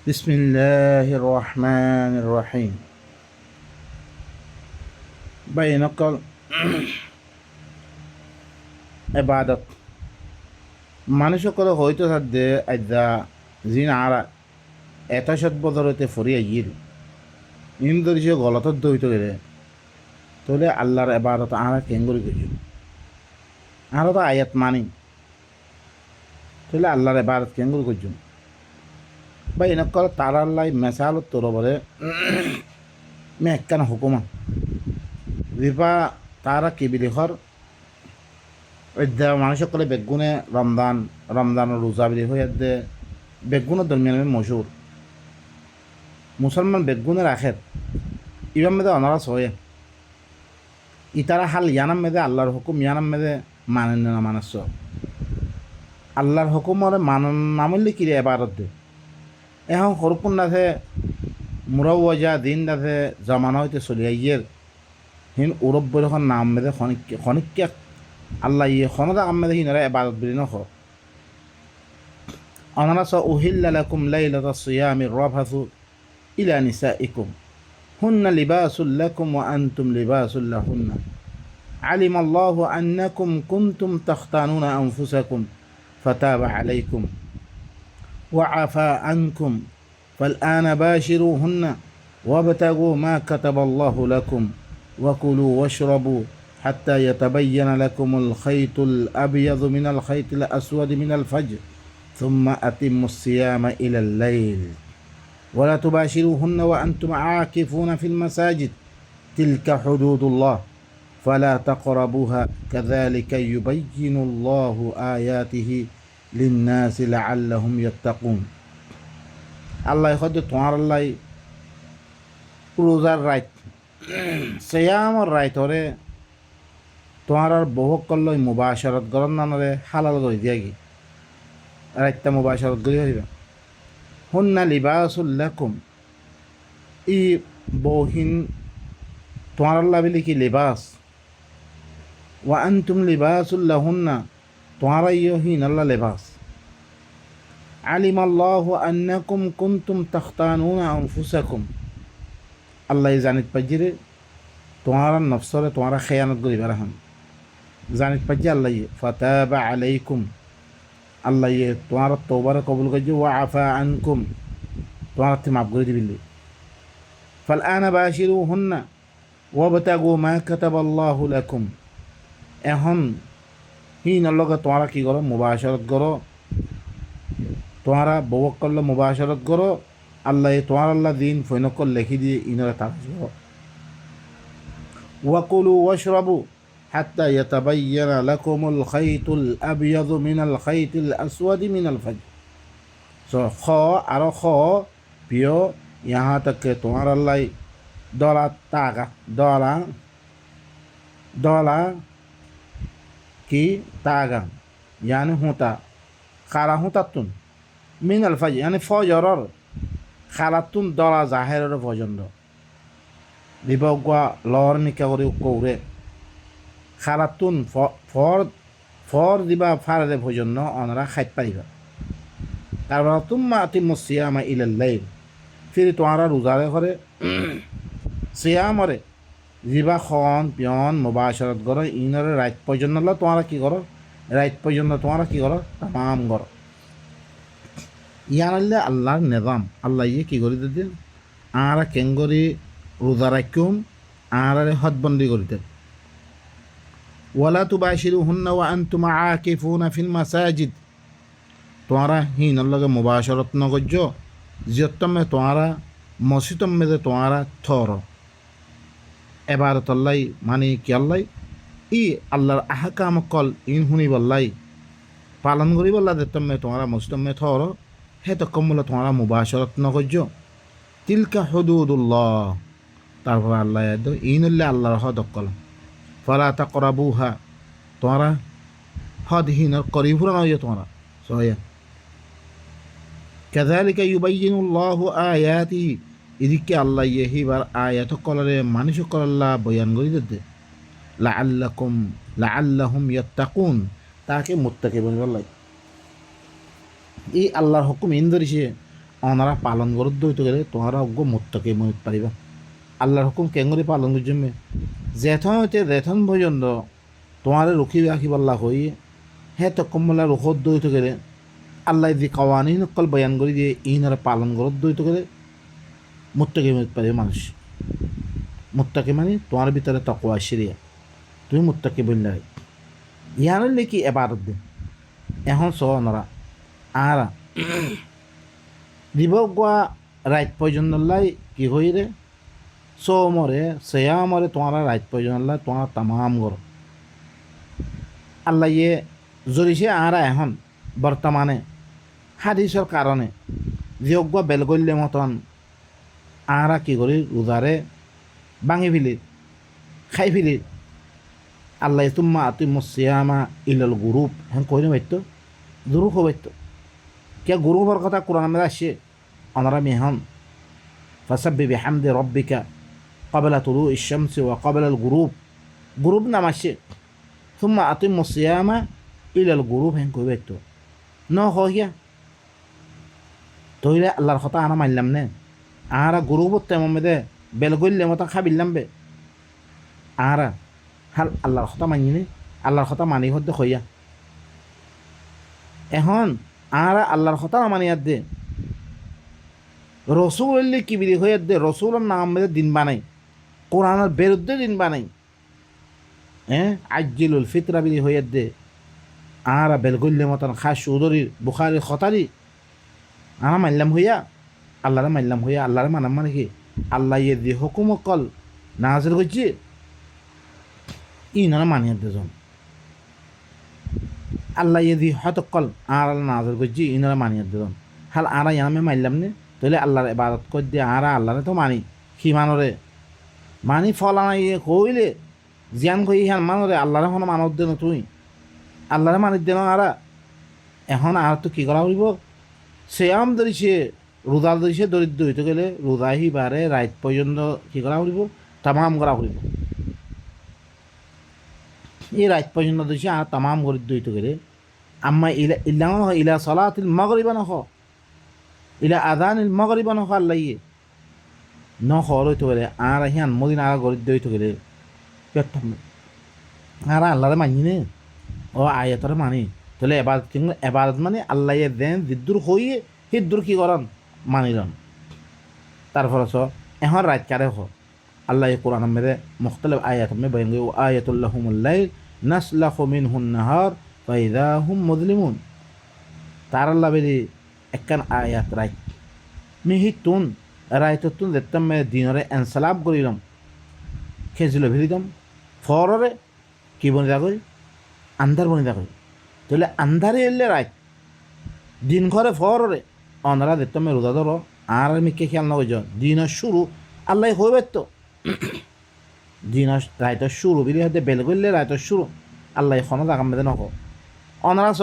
বিসমিল্লাহির রহমানির রহিম। বাইনকল ইবাদত মানুষ সকলে হয়তো সাধ্যে আজ্ঞা জিন আর এত শত বছর হইতে ফরি আইয়ের ইন্দরিসে গলতত দইত গেলে তাহলে আল্লাহর ইবাদত আর কেঙ্গুরি করি আরও তো আয়াত মানি তাহলে আল্লাহর ইবাদত কেঙ্গুরি করছুন বাইনকল তার আল্লাহ মেসাল তোর বলে মেকান হুকুমা রিপা তারা কিবিলিখর মানুষ সকলে বেগুনে রমদান রোজা বিলি হয়ে দে বেগুনের দরমিয়ান মশুর মুসলমান বেগুনের আখের ইবাম মেদে অনারাস হয়ে ইতারা হাল ইয়ানাম মেদে আল্লাহর হুকুম ইয়ানাম মেদে মানেন না মানস আল্লাহর হুকুমরে মানলে কিরে এবারত দে এখন সরকুন নাথে মুরওয়াজা দিন নাথে জমানা হইতে চলি আইয়ের হিন উরব্বর এখন নাম মেদে খনিকা আল্লাহ ইয়ে খনদা আম্মেদে হিনরা ইবাদত বিলি নখ অনারাস উহিল্লা লাকুম লাইলাতাস সিয়ামির রাফাসু ইলা নিসাইকুম হুন্না লিবাসুল লাকুম ওয়া আনতুম লিবাসুল লাহুন্না علم الله أنكم كنتم تختانون أنفسكم فتاب عليكم وعفى عنكم فالآن باشروهن وابتغوا ما كتب الله لكم وكلوا واشربوا حتى يتبين لكم الخيط الأبيض من الخيط الأسود من الفجر ثم أتموا الصيام إلى الليل ولا تباشروهن وأنتم عاكفون في المساجد تلك حدود الله فلا تقربوها كذلك يبين الله آياته للناس لعلهم يتقون الله يخد توار الله روزار رايت صيام الرايت ওরে তোমার বহু করলো মুবাশারত গরম নানরে হালাল করে দিয়াগি রাইতা মুবাশারত করে দিবা হুন্না লিবাসুল লাকুম ই বহিন তোমার আল্লাহ বলি কি লিবাস ওয়া আনতুম লিবাসুল লাহুন্না তোমার ইয়হিন আল্লাহ লিবাস আলিম আল্লাহ আন্নাকুম কুনতুম তাখতানুনা আনফুসাকুম আল্লাহ জানিত পাজিরে তোমার নফসরে তোমার খেয়ানত করিবা রাখুন জানিত পাজি আল্লাহ ফাতাবা আলাইকুম আল্লাহ তোমার তওবার কবুল করছে ওয়া আফা আনকুম তোমার তে মাফ করে দিবিলি ফাল আনা বাশিরুহুন্না ওয়াবতাগু মা কাতাবাল্লাহু লাকুম এখন হিন লগে তোমারা কি করো মুবাশারত করো তোমারা বউক করলে মুবাশারত করো আল্লাহ তোমার আল্লাহ দিন ফৈনকল লেখি দিয়ে ইনরে তার ওয়াকুলু ওয়াশরাবু হাত্তা ইয়াতাবায়্যানা লাকুমুল খাইতুল আবিয়াদু মিনাল খাইতিল আসওয়াদি মিনাল ফাজর খ আর খ পিও यहाँ तक के तुम्हारा अल्लाह दौला तागा दौला की तागा यानी होता खाला होता तुन मिनाल फाज यानी फजर खाला तुन दौला जाहिर फजन दिबगवा लर मिका करे कौरे खाला तुन फर दिबा फारे भोजन अनरा खाइत पारिबा तारपरा तुम्मा अतिम्मुस सियामा इलाल लाइल फिर तुम्हारा रोजारे करे सियामरे जिबा খন পিয়ন মুবাশারত করো ইনরে রাত পর্যন্ত তোমরা কি করো রাত পর্যন্ত তোমরা কি করো তাম করো ইয়ানাল্লে আল্লাহর নিজাম আল্লাহ ইয়ে কি করে দিতেন আরা কেঙ্গরি রোজা রাখুম আরারে হদবন্দি করিতে ওয়ালা তুবাশিরুহুন্না ওয়া আনতুম আকিফুনা ফিল মাসাজিদ তোমরা হিন লগে মুবাশারত নগজ্জ जियतमे तुम्हारा मस्जिद में तुम्हारा थोर एबारत अल्लाह मानी कि अल्लाह इ अल्लाहर आहकाम कल इन हुनी बल्लाई पालन करी बल्ला देतम में तुम्हारा मस्जिद में थोर हे तो कम बोला तुम्हारा मुबाशरत न करो तिलका हुदूदुल्लाह तारपर अल्लाह दो इन अल्लाहर हद कल फला तकराबुहा तुम्हारा हद हिन करीब ना हो तुम्हारा सोया كذلك يبين الله آياته إذك الله يهيبر آيات قلره مانش قل الله بيان قريد لعلهم يتقون تاكي متقي بن والله ই আল্লাহর হুকুম ইন্দরিসে অনারা পালন করত দইতে গেলে তোমরা অজ্ঞ মুত্তকে মনিত পারিবা আল্লাহর হুকুম কেঙ্গরি পালন করজমে যেথন হইতে যেথন পর্যন্ত তোমারে রুখি রাখিবাল্লা হই হে তকম্মলা রুখত দইতে গেলে আল্লাহ যে কাওয়ানি নকল বয়ান করে দিয়ে ইনারা পালন করত দইতে গেলে মুত্তকে মনিত পারিবে মানুষ মুত্তাকি মানে তোমার ভিতরে তকওয়া সিরিয়া তুমি মুত্তাকি বললে ইয়ার কি এবারত দিন এখন চ নরা আর দিবগুয়া রাইত পর্যন্ত লাই কি হই রে মরে সেয়া মরে তোমার রাইত পর্যন্ত লাই তোমার তামাম গর আল্লাহ ইয়ে জরিছে আর এখন বর্তমানে হাদিসের কারণে যোগ্য বেলগল্যে মতন আরা কি করি রোজারে ভাঙি ফিলি খাই ফিলি আল্লাহ তুম্মা আতুম্মা সিয়ামা ইলাল গ্রুপ হ্যাঁ কই না বাইতো গ্রুপ হো বাইতো কে গ্রুপের কথা কোরআন মধ্যে আসছে ওনারা মেহন ফাসাব্বি বিহামদি রব্বিকা ক্বাবলা তুলুই শামসি ওয়া ক্বাবলাল গ্রুপ নাম আসছে তুম্মা আতুম্মা সিয়ামা ইলাল গ্রুপ হ্যাঁ কই বাইতো ন হইয়া তইলে আল্লাহর কথা আনা মানলাম নে আরা গ্রুপত তেমন মেদে বেলগল্যে মতো খাবিল্লাম বে আরা হাল আল্লাহর কথা মানিনি আল্লাহর কথা মানি হতে হইয়া এখন আরা আল্লাহর কথা মানিয়ার দে রসুল কি বিধি হইয়া দে রসুলের নাম মেদে দিন বানাই কোরআনের বিরুদ্ধে দিন বানাই আজিলুল ফিতরা বিধি হইয়া দে আরা বেলগল্যে মতন খাস চৌধুরীর বুখারির খতারি আনা মানলাম হইয়া আল্লাহরে মানলাম হইয়া আল্লাহরে মানাম মানে কি আল্লাহ ইয়ে দি হুকুম কল নাজিল করছি ইনারা মানিয়ে দেজন আল্লাহ ইয়ে দি হয়তো কল আর আল্লাহ নাজিল করছি ইনারা মানিয়ে দেজন হাল আরা ইয়ামে মানলাম নে তাহলে আল্লাহর ইবাদত করে দিয়ে আরা আল্লাহরে তো মানি কি মানরে মানি ফলানা ইয়ে কইলে জিয়ান কই হান মানরে আল্লাহরে হন মানত দেন তুই আল্লাহরে মানিত দেন আরা এখন আর তো কি করা হইব সে আম ধরিছে রোজা ধরিছে দরিদ্র হইতে গেলে রোজা হিবারে রাত পর্যন্ত কি করা করিব তামাম করা করিব এই রাত পর্যন্ত ধরিছে আর তামাম দরিদ্র হইতে গেলে আম্মা ইলা ইলা সলাতিল মাগরিবা নখ ইলা আযানিল মাগরিবা নখ আল্লাহ ইয়ে নখ হইতে গেলে আর হিয়ান মদিন আর দরিদ্র হইতে গেলে আর আল্লাহরে মানি নে ও আয়াতরে মানি তাহলে এবাদত মানে আল্লাহ দেন দিদ্দুর হইয়ে হিদ্দুর কি করেন মানিলন তারপরে এখন রাত কারে হ আল্লাহ কোরআন মেরে মুখতলিফ আয়াত মে বয়ান গই আয়াতুল্লাহুমুল লাইল নাসলাখু মিনহুন নাহার ফাইদা হুম মুজলিমুন তার আল্লাহ বেরি একখান আয়াত রাইত মিহিতুন রাইতুন দেখতাম মে দিনরে এনসালাব করিলাম খেজিল ভিরিদম ফররে কি বনি দা করি আন্ধার বনি দা করি তাহলে আন্ধারে এলে রাত দিন ঘরে ফররে অনারা দেখতাম রোজা ধরো আর মিকে খেয়াল না হয়ে দিনের শুরু আল্লাহ হইবে তো দিনের রাইতের শুরু বিলি হয়তো বেল করলে রাইতের শুরু আল্লাহ খনত আগাম বেদে নক অনারা চ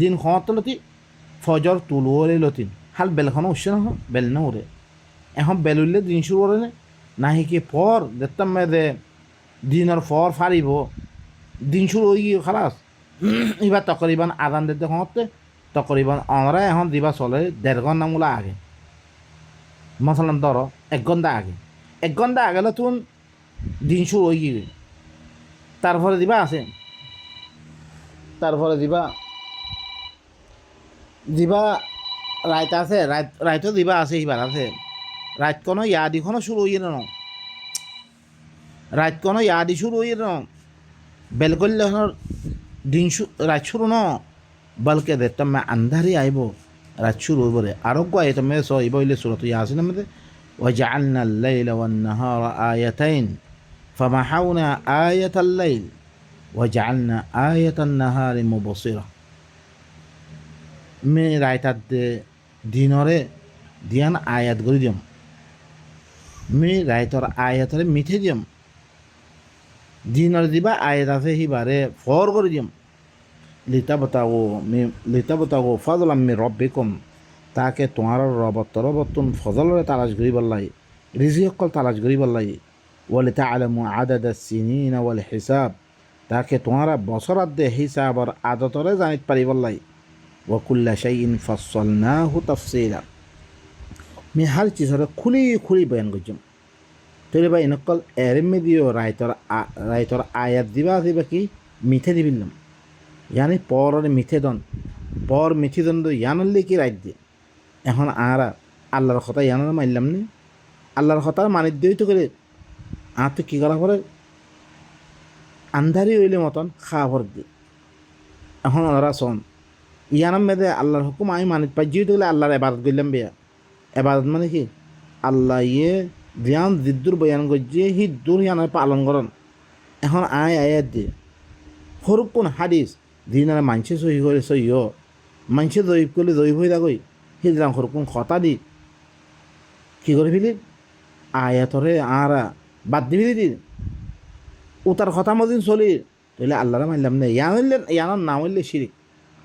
দিন খনত লতি ফজর তুলুরে লতিন হাল বেলখনো উঠছে না বেল না উড়ে এখন বেল উঠলে দিন শুরু করে না কি পর দেখতাম দে দিনের পর ফারিব দিন শুরু হয়ে গিয়ে খালাস এবার তকরিবান আদান দিতে খতে তকরিবান আমরা এখন দিবা চলে 1.5 ঘন্টা মূলা আগে মশলান ধরো 1 ঘন্টা আগে 1 ঘন্টা আগে তুন দিন শুরু হয়ে গিয়ে তারপরে দিবা আছে তারপরে দিবা রাইত আছে রাইতও দিবা আছে এইবার আছে রাত কোনো ইয়াদিখনও শুরু হইয়ে ন রাত কোনো ইয়াদি শুরু হইয়ে ন বেলগল্য দিন রাত শুরু ন বলকে দেখতাম আন্ধারি আইব রাত শুরু হইব রে আরোগ্য আয়ত মে স ইব হইলে সুরত ইয়াসিন মধ্যে وجعلنا الليل والنهار آيتين فمحونا آية الليل وجعلنا آية النهار مبصرة মে রাইতাত দিনরে দিয়ান আয়াত করে দিম মে রাইতর আয়াতরে মিঠে দিম দিনরে দিবা আয়াত আছে হিবারে ফর করে দিম লিতাবতাগো ফাজলাম মে রব্বিকুম তাকে তোমার রবতুন ফজলরে তালাশ করি বললাই রিজি অকল তালাশ করি বললাই ওয়ালি তাআলামু আদাদা সিনিন ওয়াল হিসাব তাকে তোমার বছরাত দে হিসাবর আদতরে জানিত পারি বললাই ওয়া কুল্লা শাইইন ফাসসালনাহু তাফসীলা মি হার চিজরে খুলি খুলি বয়ান করছম তৈলে বা এনেকল এরেমে দিও রাইতর আয়াত দিবা কি মিঠে দিবিলাম ইয়ানি পরে মিঠে দন পর মিঠি দন ইয়ানলে কি রাইত দিয়ে এখন আর আল্লাহর কথা ইয়ানার মানলাম নি আল্লাহর কথা মানি দিই তো করে আর তো কী করা পরে আন্ধারি হইলে মতন খা ভর দি এখন ওরা শোন ইয়ানাম মেদে আল্লাহর হুকুম আমি মানিত পাই যেহেতু গেলে আল্লাহর এবাদত করলাম বেয়া এবাদত মানে কি আল্লাহ ইয়ে ধ্যান জিদ্দুর বয়ান করছে হিদ্দুর ইয়ানার পালন করন এখন আয়াত দিয়ে সরুক কোন হাদিস দিনারে মানসে সহি করে সহিহ মানসে জয়ীব করলে জয়ীব হয়ে থাকই সিদিনা সরুক কোন কথা দি কী করে ফেলি আয়াতরে আর বাদ দিবি দিদি উতার কথা মদিন চলি তাহলে আল্লাহরা মানলাম নে ইয়ানোর নাম হইলে শিরিক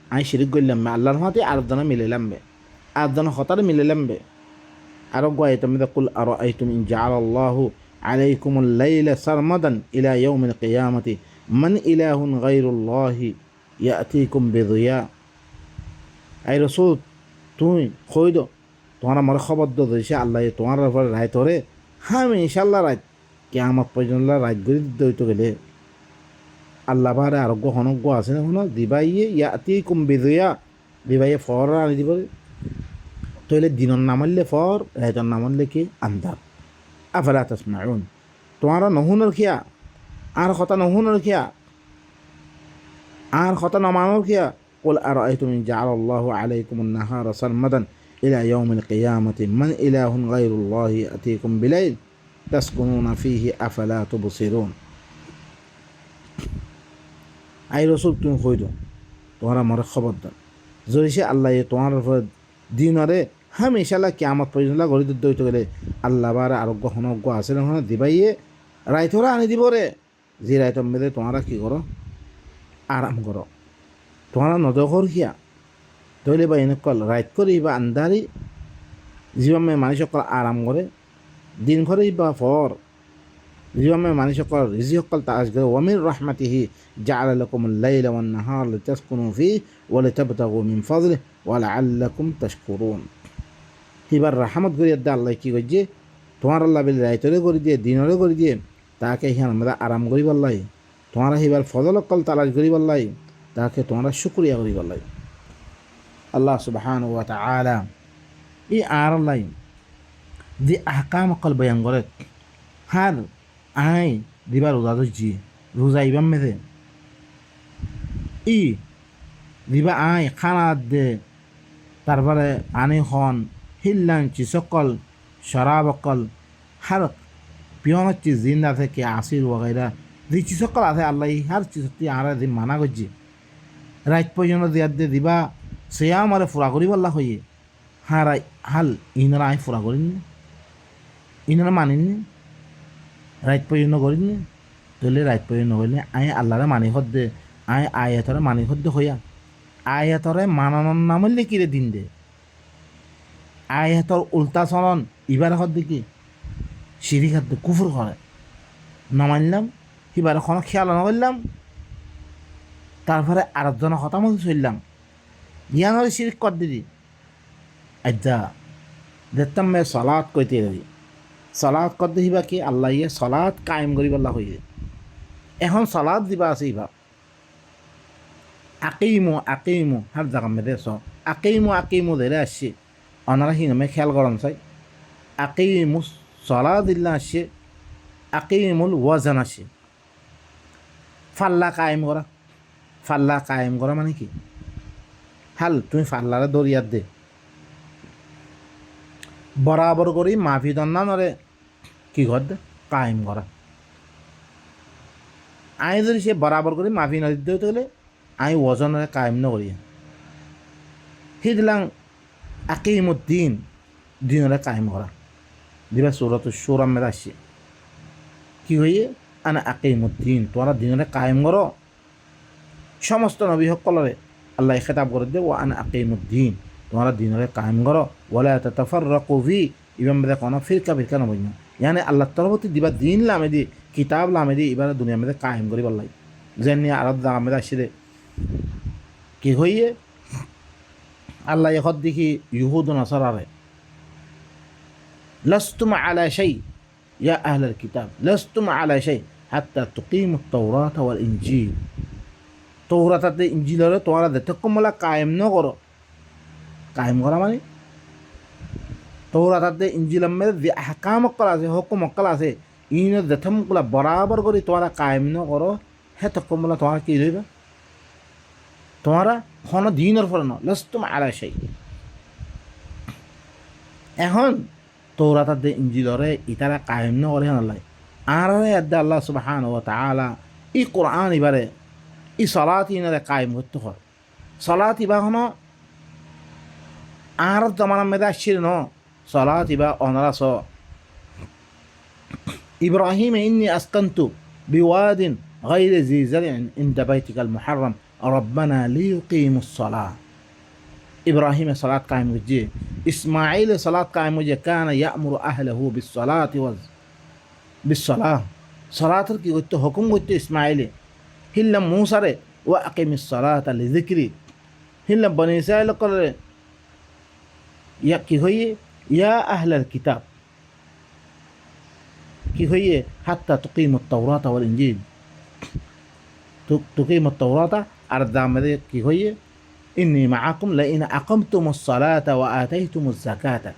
আমি শিরিক করলাম আল্লাহর হাতে আরেকজনে মিলাইলাম বে আরেকজনের হতারে মিলাইলাম বে আরো গায়ে তুমি কুল আর আইতুম ইন জাআলাল্লাহু আলাইকুমুল লাইলা সারমাদান ইলা ইয়াউমিল কিয়ামাতি মান ইলাহুন গায়রুল্লাহি ইয়াতিকুম বিদিয়া আই রাসূল তুই কই দো তোমার আমার খবর দিয়েছে আল্লাহ তোমার উপর রায় ধরে হ্যাঁ আমি ইনশাল্লাহ রাত কিয়ামত পর্যন্ত রাত গড়ি দইতে গেলে আল্লাহ বাহারে আরোগ্য হনজ্ঞ আছে না কোনো দিবাইয়ে ইয়াতিকুম বিদিয়া দিবাইয়ে ফর আনি দিব তইলে দিনের নামারলে ফর রাইতর নামারলে কি আন্ধার আফালা তাসমাউন তোমার নহুনের খিয়া আর কথা নহুনের খিয়া আর কথা নমানোর খিয়া قل أرأيتم إن جعل الله عليكم النهار سرمدا إلى يوم القيامة من إله غير الله يأتيكم بليل تسكنون فيه أفلا تبصرون আই রসুল তুমি কই দো তোমার আমার খবর দাও যদি সে আল্লাহ তোমার দিন আরে হামেশালা কিয়ামত পর্যন্ত গড়ি দইতে গেলে আল্লাহ বার আরোগ্য হনজ্ঞ আছে না দিবাইয়ে রাইতরা আনি দিব রে যে রাইতর মেয়েদের তোমরা কী করো আরাম করো তোমরা নজর কিয়া তৈলে বা এনেকল রাইত করি বা আন্ধারি জীবমে মানুষ সকল আরাম করে দিন ঘরে বা ফর জীবমে মানুষ সকল রিজি সকল তাজ করে ওয়ামির রহমাতিহি জাআলা লাকুমুল লাইলা ওয়ান নাহার লিতাসকুনু ফিহি ওয়া লিতাবতাগু মিন ফাদলিহি ওয়া লাআল্লাকুম তাশকুরুন হিবার রহমত করিয়া দে আল্লাহ কি করছে তোমার আল্লাহ বেলে রাইতরে করে দিয়ে দিনরে করে দিয়ে তাকে হিয়ান আমরা আরাম করি বললাই তোমার হিবার ফজল কল তালাশ করি বললাই তাকে তোমরা শুক্রিয়া করি বললাই আল্লাহ সুবহানাহু ওয়া তাআলা এই আর লাই যে আহকাম কল বয়ান করে হার আই দিবা রোজা দজি রোজা ইবাম মেদে ই দিবা আই খানা দে তারপরে আনি হন হিল্লাঞ্চি সকল শরাব অকল হার পিয়নের চিজ জিন্দা থেকে আসির ওগাইরা যে চিজ সকল আছে আল্লাহ হার চিজ আর দিন মানা করছি রাত পর্যন্ত দিয়ার দিয়ে দিবা সেয়া আমারে ফুরা করি বললা হইয়ে হ্যাঁ হাল ইনারা আই ফুরা করিনি ইনারা মানিনি রাত পর্যন্ত করিনি তাহলে রাত পর্যন্ত করলে আই আল্লাহরে মানি হদ্দে আই আয়াতরে মানি হদ্দে হইয়া আয়াতরে মানানোর নাম হইলে কিরে দিন দে আয়াতর উল্টা চলন ইবারে হদ্দে কি সিঁড়ি খাদ্য কুফুর করে নমানলাম সিবারে কোনো খেয়াল নকরলাম তারপরে আরেকজনের কথা মতো চললাম ইয়ানোর শিরিক কর দিদি আচ্ছা দেখতাম মে সলাৎ কইতে দিদি সলাৎ কর দিবা কি আল্লাহ ইয়ে সলাৎ কায়েম করি বল্লা হইয়ে এখন সলাৎ দিবা আছে ইবা আকিমো হার জায়গা মেদে স আকিমো ধরে আসছে ওনারা হিনমে খেয়াল করন চাই আকিমু সলাৎ দিল্লা আসছে আকিমুল ওয়াজান আসছে ফাল্লা কায়েম করা মানে কি হাল তুমি ফাল্লারে দরিয়ার দে বরাবর করি মাফি দন্না নরে কি ঘর দে কায়েম করা আই যদি সে বরাবর করি মাফি নদী দিতে গেলে আই ওজনরে কায়েম নকরি সেই দিলাম আকিমুদ্দিন দিনরে কায়েম করা দিবা সুরত সুরামের আসছে কি হইয়ে আনা আকিমুদ্দিন তোমরা দিনরে কায়েম করো সমস্ত নবী সকলরে আল্লাহ খেতাব করে দে ও আনা আকিমুদ্দিন তোমরা দিনরে কায়েম করো ওয়ালা তাতাফাররাকু ফি ইবাম বেদে কোনো ফিরকা নবই না ইয়ানি আল্লাহ তরফতি দিবা দিন লামে দি কিতাব লামে দি এবারে দুনিয়া মেদে কায়েম করি বললাই যেন আরব দা মেদে আসছে দে কি হইয়ে আল্লাহ এখন দেখি ইহুদ নাসারারে লাস্তুম আলা শাই ইয়া আহলাল কিতাব লাস্তুম আলা শাই হাত্তা তুকিমুত তাওরাত ওয়াল ইনজিল। তৌরাতাতে ইনজিলরে তোমরা যতক্ষণ কায়েম ন করো, কায়েম করা মানে তৌরাতাতে ইনজিলের মধ্যে যে আহকাম অক্কল আছে, হুকুম অক্কল আছে, ইন যথমগুলা বরাবর করে তোমরা কায়েম ন করো, হে তখন তোমরা কি রইবে? তোমরা কোনো দিনের ফলে ন লাস্তুম আলা শাই। এখন তৌরাতাতে ইনজিলরে ইতারা কায়েম ন করে আল্লাহ আর আদা আল্লাহ সুবহানাহু ওয়া তাআলা ই কোরআন ইবারে ই সালাত ইনারে কায়েম করতে হয়। সালাত ইবা হনো আর জমানার মেয়েদা আসছিল ন সালাত ইবা অনারাস ইব্রাহিম ইন্নি আসকান্তু বিওয়াদিন গায়রি জি জারইন ইনদা বাইতিকাল মুহাররম রব্বানা লিয়ুকিমুস সালাহ। ইব্রাহিম সালাত কায়েম করছে, ইসমাইল সালাত কায়েম করছে, কানা ইয়ামুরু আহলাহু বিসসালাতি ওয়াজ বিসসালাহ। সালাতের কি করতে হুকুম করতে ইসমাইলে, হিল্লাম মুসারে ওয়া আকিমিস সালাতা লিযিকরি, হিল্লাম বনি ইসরাইল করে ইয়া কি হইয়ে ইয়া আহলাল কিতাব কি হইয়ে হাত্তা তুকিমুত তাওরাতা ওয়াল ইনজিল, তুকিমুত তাওরাতা আর দামে কি হইয়ে ইন্নী মাআকুম লাইন আকামতুমুস সালাতা ওয়া আতাইতুমুজ যাকাতা।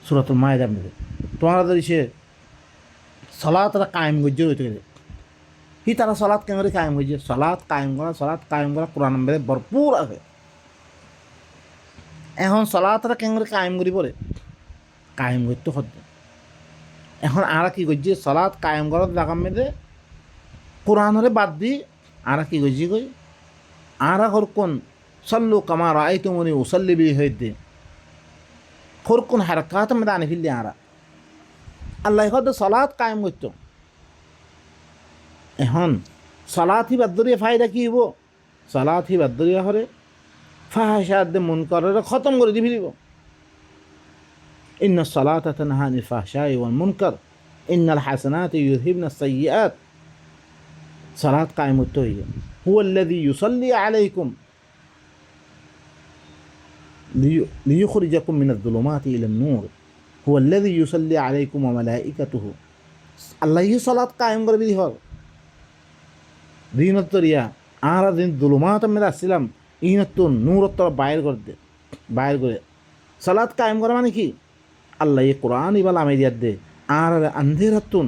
সূরাতুল মাইদা মধ্যে তোমাদের সে সালাতটা কায়েম করছে হইতে গেছে। হি তারা সালাত কেন করে কায়েম করছে? সালাত কায়েম করা কোরআন মধ্যে ভরপুর আছে। এখন সালাতটা কেন করে কায়েম করি পরে কায়েম করতে হতো। এখন আর কি করছে? সালাত কায়েম করার জায়গার মধ্যে কোরআনরে বাদ দি আর কি করছি কই আর হরকুন সল্লু কামা রাআইতুমুনি উসাল্লি বি হইতে হরকুন হারকাত মধ্যে আনি ফেললি আর আল্লাহ হয়তো সালাত কায়েম করতো। এখন সালাত হি বাদ্দরিয়া ফায়দা কি হব? সালাত হি বাদ্দরিয়া হরে ফাহশাত মুনকারের খতম করে দি ফেলিব। ইন্নাস সালাতা তানহা আনিল ফাহশাই ওয়াল মুনকার ইন্নাল হাসানাতি ইউযহিবনাস সাইয়্যাত। সালাত কায়েম করতে হইবে। হুয়াল্লাযী ইউসাল্লি আলাইকুম লিইখরিজাকুম মিনাজ যুলুমাতি ইলান নূর হুয়াল্লাযী ইউসাল্লি আলাইকুম ওয়া মালাইকাতুহু। আল্লাহ সালাত কায়েম করে দিই হল দিনতরিয়া আর দিন যুলুমাত মেরে আসছিলাম ইনতুন নূরত্তর বাইর করে সালাত কায়েম করা মানে কি? আল্লাহ কোরআন ইবাল আমেরিয়াত দে আর আন্ধেরাতুন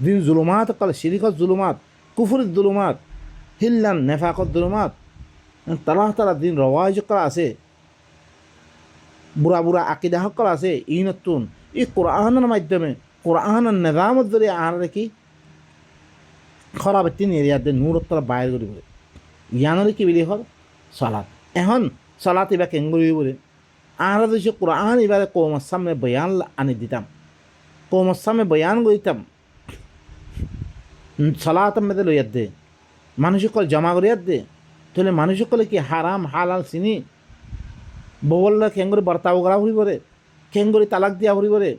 দিন জুলুমাত কাল শিরিকত জুলুমাত কুফুরিত জুলুমাত হিল্লান নেফাকত জুলুমাত তারা দিন রওয়াজ করা আছে, বুড়া আকিদা করা আছে, ইনতুন এই কোরআনের মাধ্যমে কোরআনের নিজামত জরিয়া আর কি খরাবের তিন এরিয়াত দে নূরত্তর বাইর করি বলে ইয়ানরে কি বলি হল সালাত। এখন সালাত এবার কেঙ্গুরি বলে আর যদি কোরআন এবারে কৌমের সামনে বয়ান আনি দিতাম, কৌমের সামনে বয়ান করিতাম, সালাতের মধ্যে লইয়াত দে মানুষ সকল জমা করিয়াত দে, তাহলে মানুষ সকলে কি হারাম হালাল চিনি ববল্লা কেঙ্গুরি বর্তাও করা ফুরি পরে, কেঙ্গুরি তালাক দিয়া ফুরি পরে,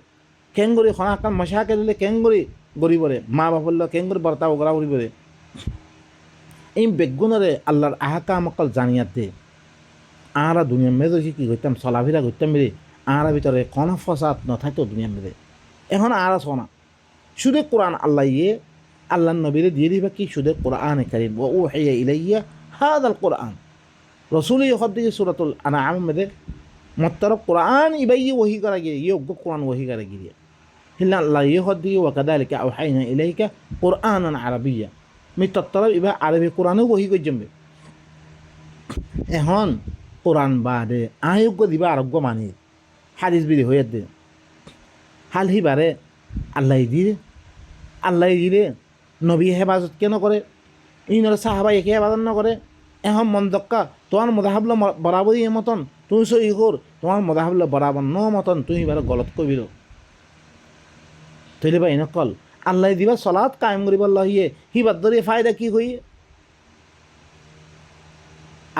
কেঙ্গুরি খনাকান মশাকে দিলে কেঙ্গুরি গড়ি পরে, মা বাপল্লা কেঙ্গুরি বর্তাও করা ফুরি পরে। এই বেগুনরে আল্লাহর আহকাম অকল জানিয়াত দে আরা দুনিয়ার মেয়েদের কি করতাম চলাফেরা করতাম বেরে আর ভিতরে কোনো ফসাদ নথাকতো দুনিয়ার মেয়েদের। এখন আর শোনা শুধু কোরআন আল্লাহ আল্লাহ নবীরে দিয়ে দিবা কি শুধু কোরআন কারীম ওয়া উহিয়া ইলাইয়া হাদাল কোরআন রসুল ইহদ দিকে সূরাতুল আনআম মেদে মত্তরব কোরআন ইবাই ওহি করা গিয়ে ইয়োগ্য কোরআন ওহি করা গিয়ে হিল্লা আল্লাহ ইহদ দিকে ওয়া কাযালিকা আওহাইনা ইলাইকা কোরআনান আরাবিয়্যা মিত্তরব ইবা আরবি কোরআনও ওহি করজমবে। এখন কোরআন বাদে আয়োগ্য দিবা আরোগ্য মানে হাদিস বিধি হয়ে দে হাল হিবারে আল্লাহ দিলে নবী হেফাজত কেন করে ইনর সাহাবা একে হেফাজত ন করে। এখন মন দক্কা তোমার মদাহাবল বরাবরই এ মতন তুই সই কর, তোমার মদাহাবল বরাবর ন মতন তুই এবার গলত কবির তৈলে বা এনেকল আল্লাহ দিবা সলাৎ কায়েম করিবার লহিয়ে হিবার ধরে ফায়দা কি হইয়ে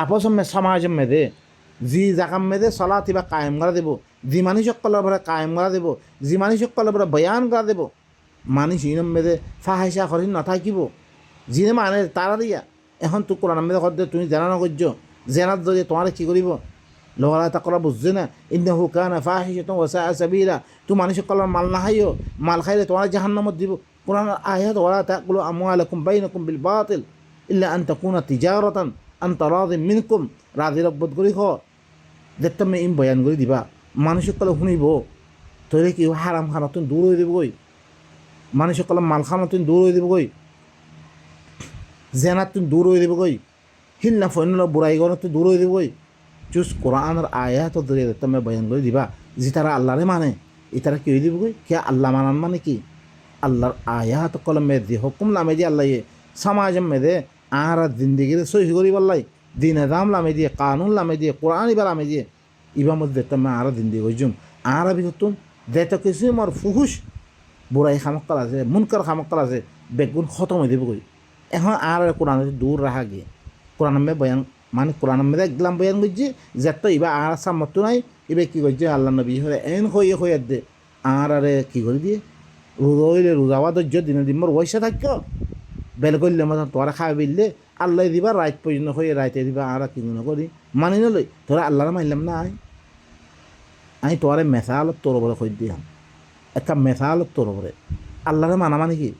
আপস সমাজ মেদে যি জাকাম মেদে সলাৎ ইবা কায়েম করা দেব, যি মানুষ সকলের পরে কায়েম করা দেব, যি মানুষ সকলের পরে বয়ান করা দেব, মানুষ ইনম মেদে ফাহাইসা করি নথাকিব যিনে মানে তারা দিয়া। এখন তো কোরআন মেদে কর তুমি জেনা নকর্য জেনার জরিয়ে তোমার কী করিব লোহারা তাকরা বুঝছে না ইন্নাহু কানা ফাহিশাতান ওয়া সাআ সাবিলা তো মানুষ কলার মাল না খাইও মাল খাইলে তোমার জাহান্নামত দিব কোরআন আয়াত ওয়ালা তাকুলু আমওয়ালাকুম বাইনাকুম বিল বাতিল ইল্লা আন তাকুনা তিজারাতান আন তারাদিন মিনকুম রাজি রব্বত করি খ দেখতে আমি ইম বয়ান করে দিবা মানুষ কলে শুনিব তোরে কি হারাম খানাতুন দূর হয়ে দেবগৈ মানুষ কলে মাল খানাতুন দূর হয়ে দেবগৈ জেনাতুন দূর হয়ে দেবগৈ হিল্লা ফৈন্য বুড়াই গণতুন দূর হয়ে দেবগৈ চুজ কোরআনের আয়াত ধরে দেখতে আমি বয়ান করে দিবা যে তারা আল্লাহরে মানে এ তারা কি হয়ে দেবগৈ কে আল্লাহ মানান মানে কি আল্লাহর আয়াত কলমে দি হুকুম লামে দিয়ে আল্লাহ সমাজম মেদে আর জিন্দগিরে সহি করি বললাই দিন দাম লামে দিয়ে কানুন লামে দিয়ে কোরআন ইবার লামে দিয়ে ইবার মধ্যে তুমি আর জিন্দগি হইজুম আর ভিতর যেত কিছু আমার ফুহুস বুড়াই খামক্কাল আছে মুনকার খামক্কাল আছে বেগুন খতম হয়ে দেবগৈ এখন আর কোরআন দূর রাখা গিয়ে কোরআন বয়ান মানে কোরআন মেদে একদম বয়ান করছি যেত ইবা আর সামর্থ্য নাই এবার কী করছে আল্লাহ নবী হয়ে এন হয়ে দে আর আরে কী করে দিয়ে রোজা রোজাওয়া ধৈর্য দিনে দিন মোর বয়সে থাক বেল করলে মতো তোরা খাই বিললে আল্লাহ দিবা রাত পর্যন্ত হয়ে রাইতে দিবা আর কি করি মানি নলই তোরা আল্লাহরা মানলাম না আমি তোরে মেসালত তোর ওপরে খৈ দিলাম একটা মেসালত তোর ওপরে আল্লাহরে মানা মানে কি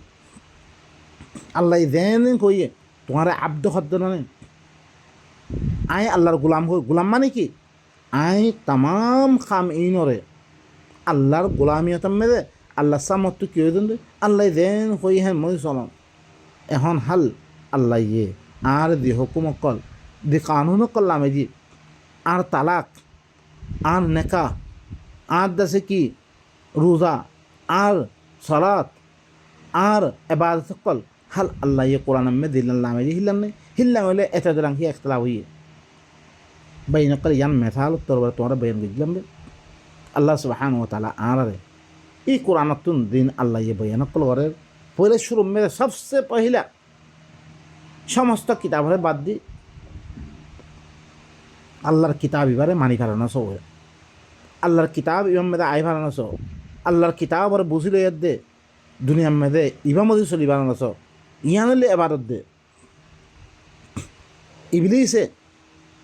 আল্লাহ যেন কইয়ে তোমার আব্দ শব্দ নানে আই আল্লাহর গোলাম মানে কি আই তাম খাম ইনরে আল্লাহর গোলামিয়তাম মেরে আল্লাহ সামর্থ্য কি হয়ে দেন আল্লাহ যেন হই হ্যাঁ মই চলাম এখন হাল আল্লাহ ইয়ে আর দি হুকুম অকল দি কানুন অকল নামে দি আর তালাক আর নেকা আর দেশে কি রোজা আর সলাত আর এবাদত অকল হাল আল্লাহ ইয়ে কোরআন মে দিল্লাম নামে দি হিল্লাম নেই হিল্লাম হলে এত দরাং কি একতলা হইয়ে বাইন অকল ইয়ান মেথাল তোর তোমার বয়ান বুঝলাম আল্লাহ সুবহানাহু ওয়া তাআলা আর এই কোরআনাতুন দিন আল্লাহ ইয়ে বয়ান অকল করে পরে শুরু মেরে সবচেয়ে পহিলা সমস্ত কিতাবের বাদ দি আল্লাহর কিতাব এবারে মানি ফেলানো সব আল্লাহর কিতাব ইমাম মেদে আই ফেলানো সব আল্লাহর কিতাব আর বুঝি লইয়ার দে দুনিয়ার মেদে ইমামদি চলি বানানো সব ইয়ানলে এবারত দে ইবলিসে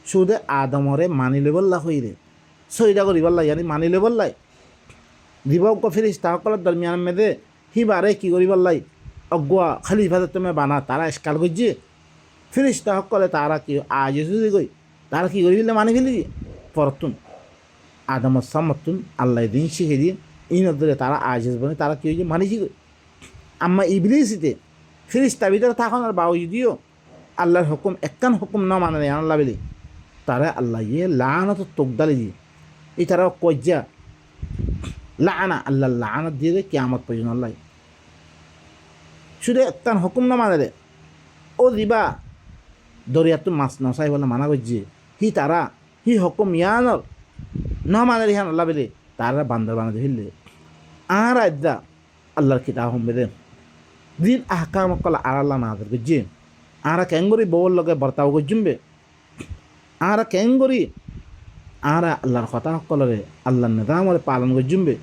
সুদে আদমরে মানি লেবল্লা হইরে সইদা করি বললা ইয়ানি মানি লেবল্লাই দিবক ফিরিস্তা সকলের দরমিয়ান মেদে হিবারে কি করি বললাই অগুয়া খালিফাতে তুমি বানা তারা স্কাল করছে ফিরিস্তা সকলে তারা কি আজ যদি কই তারা কি করি মানি ফেলি পরতুন আদমর সামতুন আল্লাহ দিন শিখে দিয়ে এই নদরে তারা আজ বনে তারা কি হয়েছে মানিছি কই আম্মা ইবলিসিতে ফিরিস্তা ভিতরে থাকুন আর বাউ যদিও আল্লাহর হুকুম একখান হুকুম না মানে আল্লাহ বলি তারা আল্লাহ ইয়ে লানত তোকদালি দিয়ে এই তারা কজ্জা লানা আল্লাহ লানত দিয়ে দেয় কিয়ামত পর্যন্ত আল্লাহ শুধু একখান হুকুম না মানে রে ও দিবা দরিয়াতো মাছ নচাই বলে মানা করছে হি তারা হি হুকুম ইয়ানর না মানে রিহান আল্লাহ বলে তারা বান্দর বানাতে ফেললে আর আদা আল্লাহর কিতাব হম বেদে দিন আহকাম কল আর আল্লাহ না আদর করছে আর কেঙ্গরি বউর লগে বর্তাও করজুমবে আর কেঙ্গরি আর আল্লাহর কথা সকলরে আল্লাহর নিজামরে পালন করজুমবে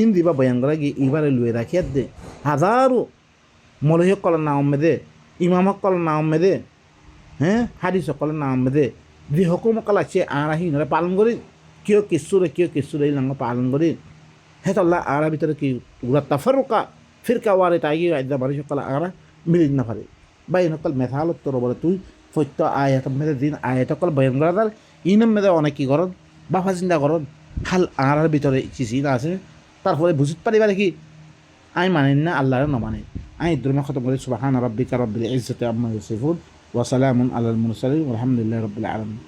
ইন দিবা বয়ান করা গিয়ে এবারে লুয়ে রাখিয়া দে হাজারো মৌলহী সকলের নাম মেদে ইমাম সকলের নাম মেদে হ্যাঁ হাদিস সকলের নাম মেদে যে হুকুম সকল আছে আর আহি নরে পালন করি কিয় কিচ্ছুরে এই নাম পালন করি হে তো আল্লাহ আর ভিতরে কি ওরা তাফারুকা ফিরকা ওয়ারে তাই গিয়ে আইদা বাড়ি সকল আর মিলিত না পারে বাই সকল মেথালত তোর বলে তুই সত্য আয়াত মেদে দিন আয়াত সকল বয়ান করা তার ইনাম মেদে অনেক কি করত বাফা চিন্তা করত হাল আর ভিতরে চিচিন আছে তারপরে বুঝিত পারিবারে কি আমি মানি না আল্লাহরে নমানে আমি দুর্মা খতম করি সুবহান রাব্বিকা রাব্বিল ইজ্জাতি আম্মা ইয়াসিফুন ওয়া সালামুন আলাল মুরসালিন ওয়ালহামদুলিল্লাহি রাব্বিল আলামিন।